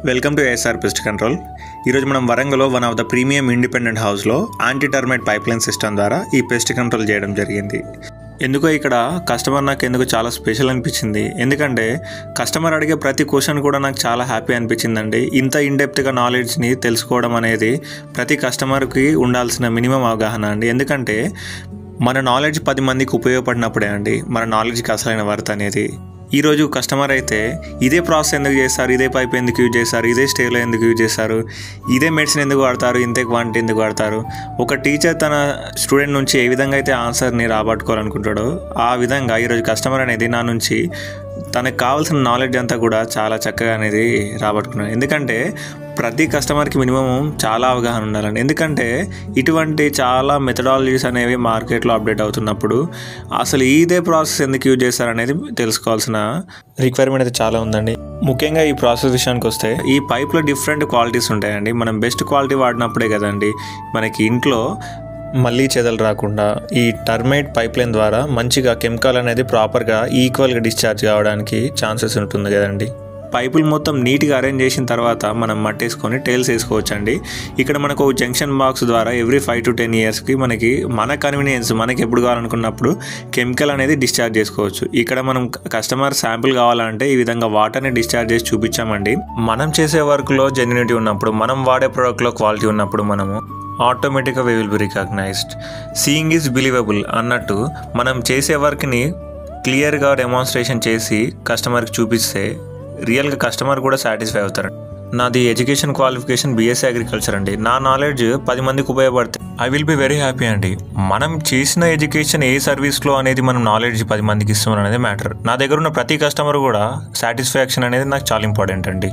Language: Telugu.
Welcome to ASR pest control. ఈరోజు మనం వరంగల్లో one of the premium independent హౌస్లో యాంటీ టర్మైట్ పైప్లైన్ సిస్టమ్ ద్వారా ఈ పెస్ట్ కంట్రోల్ చేయడం జరిగింది. ఎందుకో ఇక్కడ కస్టమర్ నాకు ఎందుకు చాలా స్పెషల్ అనిపించింది, ఎందుకంటే కస్టమర్ అడిగే ప్రతి క్వశ్చన్ కూడా నాకు చాలా హ్యాపీ అనిపించిందండి. ఇంత ఇన్డెప్త్గా నాలెడ్జ్ని తెలుసుకోవడం అనేది ప్రతి కస్టమర్కి ఉండాల్సిన మినిమం అవగాహన అండి. ఎందుకంటే మన నాలెడ్జ్ 10 మందికి ఉపయోగపడినప్పుడే అండి మన నాలెడ్జ్కి అసలైన వర్త్ అనేది. ఈరోజు కస్టమర్ అయితే ఇదే ప్రాసెస్ ఎందుకు చేస్తారు, ఇదే పైప్ ఎందుకు యూజ్ చేస్తారు, ఇదే స్టేలో ఎందుకు యూజ్ చేస్తారు, ఇదే మెడిసిన్ ఎందుకు వాడతారు, ఇంతే క్వాంటిటీ ఎందుకు వాడతారు, ఒక టీచర్ తన స్టూడెంట్ నుంచి ఏ విధంగా అయితే ఆన్సర్ని రాబట్టుకోవాలనుకుంటాడో ఆ విధంగా ఈరోజు కస్టమర్ అనేది నా నుంచి తనకు కావాల్సిన నాలెడ్జ్ అంతా కూడా చాలా చక్కగా అనేది రాబట్టుకున్నాడు. ఎందుకంటే ప్రతి కస్టమర్కి మినిమం చాలా అవగాహన ఉండాలండి. ఎందుకంటే ఇటువంటి చాలా మెథడాలజీస్ అనేవి మార్కెట్లో అప్డేట్ అవుతున్నప్పుడు అసలు ఇదే ప్రాసెస్ ఎందుకు యూజ్ చేస్తారనేది తెలుసుకోవాల్సిన రిక్వైర్మెంట్ అయితే చాలా ఉందండి. ముఖ్యంగా ఈ ప్రాసెస్ విషయానికి వస్తే ఈ పైప్లో డిఫరెంట్ క్వాలిటీస్ ఉంటాయండి. మనం బెస్ట్ క్వాలిటీ వాడినప్పుడే కదండి మనకి ఇంట్లో మళ్ళీ చెదలు రాకుండా ఈ టర్మైట్ పైప్లైన్ ద్వారా మంచిగా కెమికల్ అనేది ప్రాపర్గా ఈక్వల్గా డిశ్చార్జ్ కావడానికి ఛాన్సెస్ ఉంటుంది కదండి. పైపులు మొత్తం నీట్గా అరేంజ్ చేసిన తర్వాత మనం మట్టేసుకొని టైల్స్ వేసుకోవచ్చండి. ఇక్కడ మనకు జంక్షన్ బాక్స్ ద్వారా ఎవ్రీ 5 to 10 yearsకి మనకి మన కన్వీనియన్స్ మనకి ఎప్పుడు కావాలనుకున్నప్పుడు కెమికల్ అనేది డిశ్చార్జ్ చేసుకోవచ్చు. ఇక్కడ మనం కస్టమర్ శాంపిల్ కావాలంటే ఈ విధంగా వాటర్ని డిశ్చార్జ్ చేసి చూపించామండి. మనం చేసే వర్క్లో జెన్యూనిటీ ఉన్నప్పుడు, మనం వాడే ప్రోడక్ట్లో క్వాలిటీ ఉన్నప్పుడు మనము ఆటోమేటిక్గా we will be recognised. Seeing is believable అన్నట్టు మనం చేసే వర్క్ని క్లియర్గా డెమాన్స్ట్రేషన్ చేసి కస్టమర్కి చూపిస్తే రియల్గా కస్టమర్ కూడా సాటిస్ఫై అవుతారు. నాది ఎడ్యుకేషన్ క్వాలిఫికేషన్ BSc అగ్రికల్చర్ అండి. నా నాలెడ్జ్ 10 మందికి ఉపయోగపడితే I will be very happy అండి. మనం చేసిన ఎడ్యుకేషన్ ఏ సర్వీస్లో అనేది మనం నాలెడ్జ్ 10 మందికి ఇస్తాం అనేది మ్యాటర్. నా దగ్గర ఉన్న ప్రతి కస్టమర్ కూడా సాటిస్ఫాక్షన్ అనేది నాకు చాలా ఇంపార్టెంట్ అండి.